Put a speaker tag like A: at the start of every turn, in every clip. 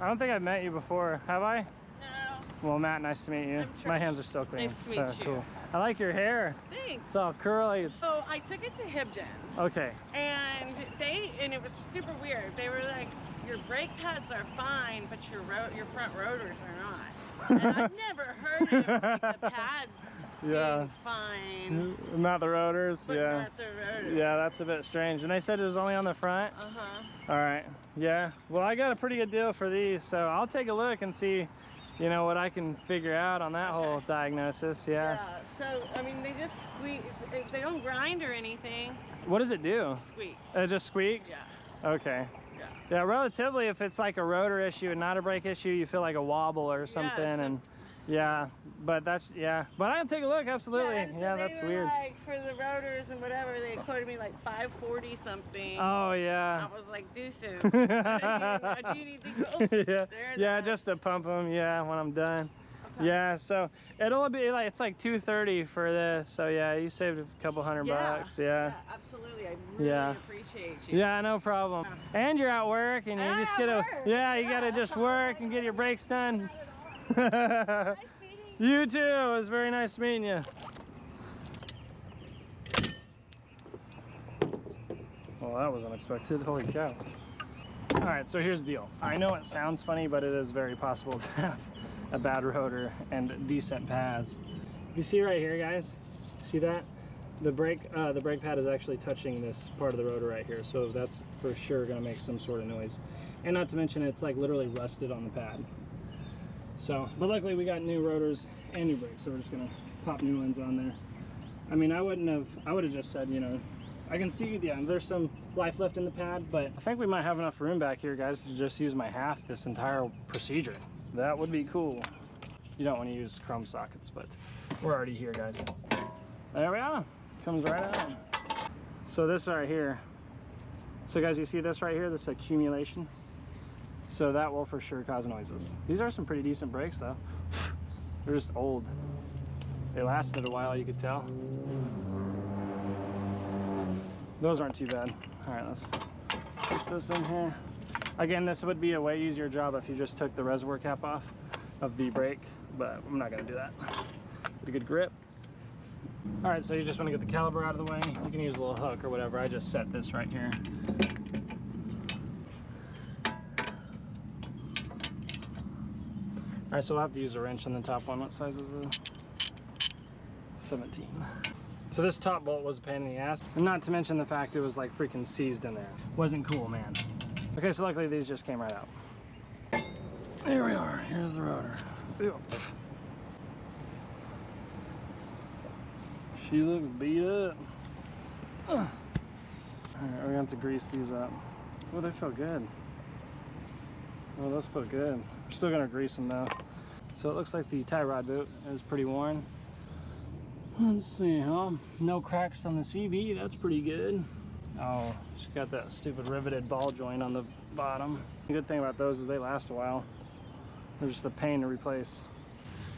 A: I don't think I've met you before, have I?
B: No.
A: Well, Matt, nice to meet you.
B: I'm sure.
A: My hands are still clean.
B: Nice to meet you.
A: Cool. I like your hair.
B: Thanks.
A: It's all curly.
B: So I took it to HibGen.
A: Okay.
B: And it was super weird. They were like, your brake pads are fine, but your front rotors are not. And I've never heard of like, the pads being fine.
A: Not the rotors.
B: But not the rotors.
A: Yeah, that's a bit strange. And they said it was only on the front. All right. Yeah. Well, I got a pretty good deal for these, so I'll take a look and see, you know, what I can figure out on that whole diagnosis. Yeah.
B: So I mean, they just squeak. They don't grind or anything.
A: What does it do?
B: Squeak.
A: It just squeaks?
B: Yeah.
A: Okay. Yeah, relatively, if it's like a rotor issue and not a brake issue, you feel like a wobble or something, and but that's but I'll take a look. Absolutely.
B: Yeah, so
A: that's weird.
B: Like for the rotors and whatever, they quoted me like 540 something.
A: Oh yeah.
B: I was like, deuces. What do you need to go?
A: Yeah, just to pump them. Yeah, when I'm done. Okay. Yeah, so it'll be like it's like $230 for this. So yeah, you saved a couple $100 bucks. Yeah,
B: absolutely. I really appreciate you.
A: Yeah, no problem. And you're at work, and you just gotta you gotta just work and get your brakes done.
B: Nice meeting you.
A: You too. It was very nice meeting you. Well, that was unexpected. Holy cow. All right, so here's the deal. I know it sounds funny, but it is very possible to have a bad rotor and decent pads. You see right here, guys? See that? The brake pad is actually touching this part of the rotor right here, so that's for sure gonna make some sort of noise. And not to mention, it's like literally rusted on the pad. So, but luckily we got new rotors and new brakes, so we're just gonna pop new ones on there. I mean, I would have just said, you know, I can see, there's some life left in the pad, but I think we might have enough room back here, guys, to just use my half this entire procedure. That would be cool. You don't want to use chrome sockets, but we're already here, guys. There we are. Comes right on. So this right here. So guys, you see this right here, this accumulation? So that will for sure cause noises. These are some pretty decent brakes though. They're just old. They lasted a while, you could tell. Those aren't too bad. All right, let's push this in here. Again, this would be a way easier job if you just took the reservoir cap off of the brake, but I'm not gonna do that. Get a good grip. All right, so you just wanna get the caliper out of the way. You can use a little hook or whatever. I just set this right here. All right, so we'll have to use a wrench on the top one. What size is this? 17. So this top bolt was a pain in the ass, and not to mention the fact it was like freaking seized in there. Wasn't cool, man. Okay, so luckily these just came right out. Here we are, here's the rotor. Ew. She looks beat up. All right, we're gonna have to grease these up. Oh, they feel good. Oh, those feel good. We're still gonna grease them though. So it looks like the tie rod boot is pretty worn. Let's see, huh? No cracks on the CV, that's pretty good. Oh, she's got that stupid riveted ball joint on the bottom. The good thing about those is they last a while. They're just a pain to replace.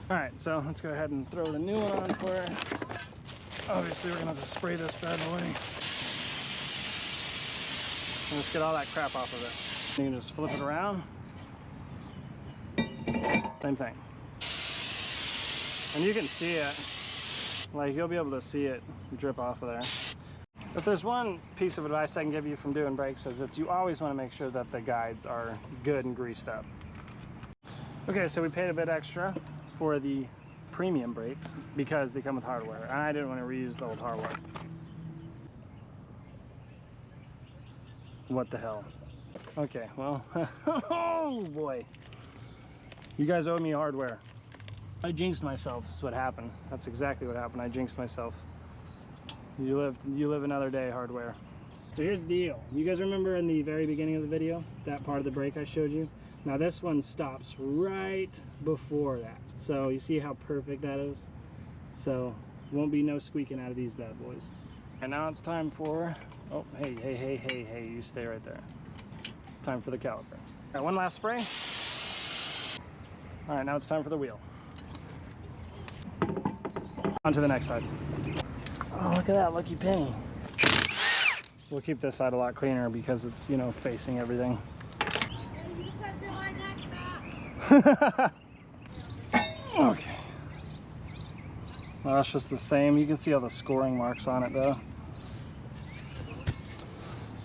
A: All right, so let's go ahead and throw the new one on for her. Obviously, we're gonna have to spray this bad boy. And let's get all that crap off of it. You can just flip it around. Same thing. And you can see it. Like, you'll be able to see it drip off of there. If there's one piece of advice I can give you from doing brakes, is that you always want to make sure that the guides are good and greased up. Okay, so we paid a bit extra for the premium brakes because they come with hardware, and I didn't want to reuse the old hardware. What the hell? Okay, well, oh boy. You guys owe me hardware. I jinxed myself, is what happened. That's exactly what happened. I jinxed myself. You live another day, hardware. So here's the deal. You guys remember in the very beginning of the video, that part of the brake I showed you? Now this one stops right before that. So you see how perfect that is? So won't be no squeaking out of these bad boys. And now it's time for, oh, hey, you stay right there. Time for the caliper. All right, one last spray. All right, now it's time for the wheel. On to the next side. Oh, look at that lucky penny. We'll keep this side a lot cleaner because it's, you know, facing everything. Okay. Oh, it's just the same. You can see all the scoring marks on it though.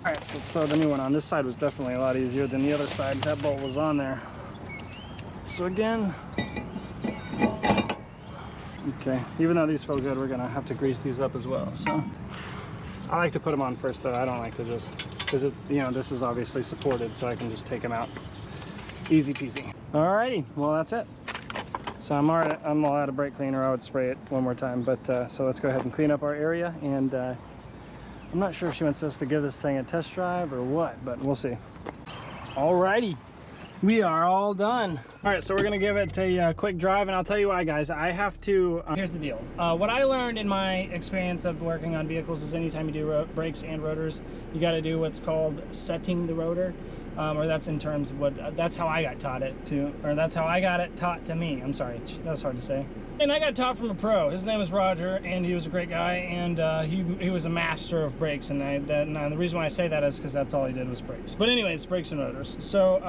A: Alright, so let's throw the new one on. This side was definitely a lot easier than the other side. That bolt was on there. So again, okay, even though these feel good, we're gonna have to grease these up as well. So I like to put them on first though. I don't like to just, because it, you know, this is obviously supported, so I can just take them out. Easy peasy. Alrighty, well that's it. So I'm all out of brake cleaner. I would spray it one more time, but so let's go ahead and clean up our area. And I'm not sure if she wants us to give this thing a test drive or what, but we'll see. Alrighty, we are all done. All right, so we're gonna give it a quick drive, and I'll tell you why, guys. I have to, here's the deal. What I learned in my experience of working on vehicles is anytime you do brakes and rotors, you gotta do what's called setting the rotor. Or that's in terms of what, that's how I got taught it to, or that's how I got it taught to me. I'm sorry, that was hard to say. And I got taught from a pro. His name was Roger, and he was a great guy, and he was a master of brakes. And the reason why I say that is because that's all he did was brakes. But anyways, brakes and rotors. So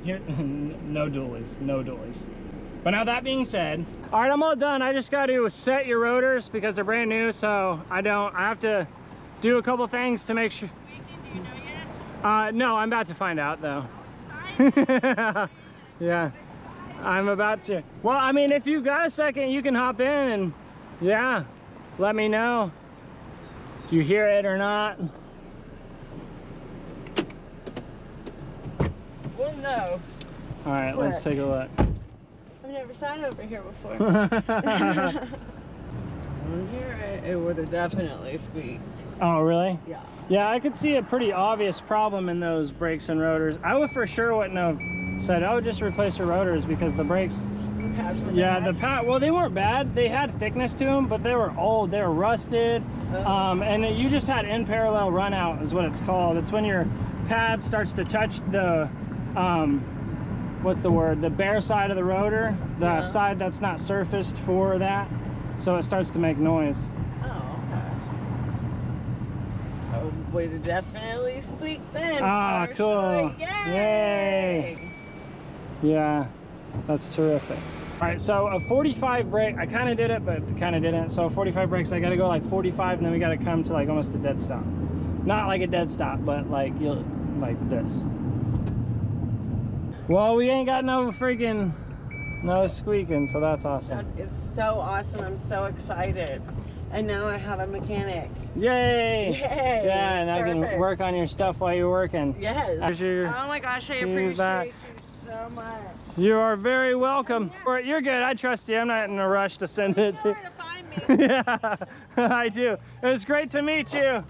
A: here, no dualies, no dualies. But now that being said, all right, I'm all done. I just got to set your rotors because they're brand new, so I have to do a couple things to make sure.
B: Do you know yet?
A: No, I'm about to find out though. Yeah, I'm about to. Well, I mean, if you got a second, you can hop in and yeah, let me know. Do you hear it or not?
B: Well, no.
A: All right,
B: What?
A: let's take a look.
B: I've never sat over here before. Here it would have definitely squeaked.
A: Oh, really?
B: Yeah.
A: Yeah, I could see a pretty obvious problem in those brakes and rotors. I would for sure wouldn't have said, oh, just replace your rotors, because the brakes, yeah, the pad, well, they weren't bad. They had thickness to them, but they were old, they were rusted. And you just had in parallel run out is what it's called. It's when your pad starts to touch the, what's the word? The bare side of the rotor, the side that's not surfaced for that. So it starts to make noise. Would have
B: definitely squeaked then.
A: Ah, cool.
B: Yay!
A: Yay! Yeah, that's terrific. All right, so a 45 brake, I kind of did it, but kind of didn't. So 45 brakes, I got to go like 45, and then we got to come to like almost a dead stop. Not like a dead stop, but like like this. Well, we ain't got no freaking squeaking, so that's awesome.
B: That is so awesome. I'm so excited. And now I have a mechanic.
A: Yay!
B: Yay!
A: Yeah, and I can work on your stuff while you're working.
B: Yes.
A: Oh
B: my gosh, I appreciate you so much.
A: You are very welcome. You're good. I trust you. I'm not in a rush to send it.
B: You know where to find me.
A: Yeah, I do. It was great to meet you.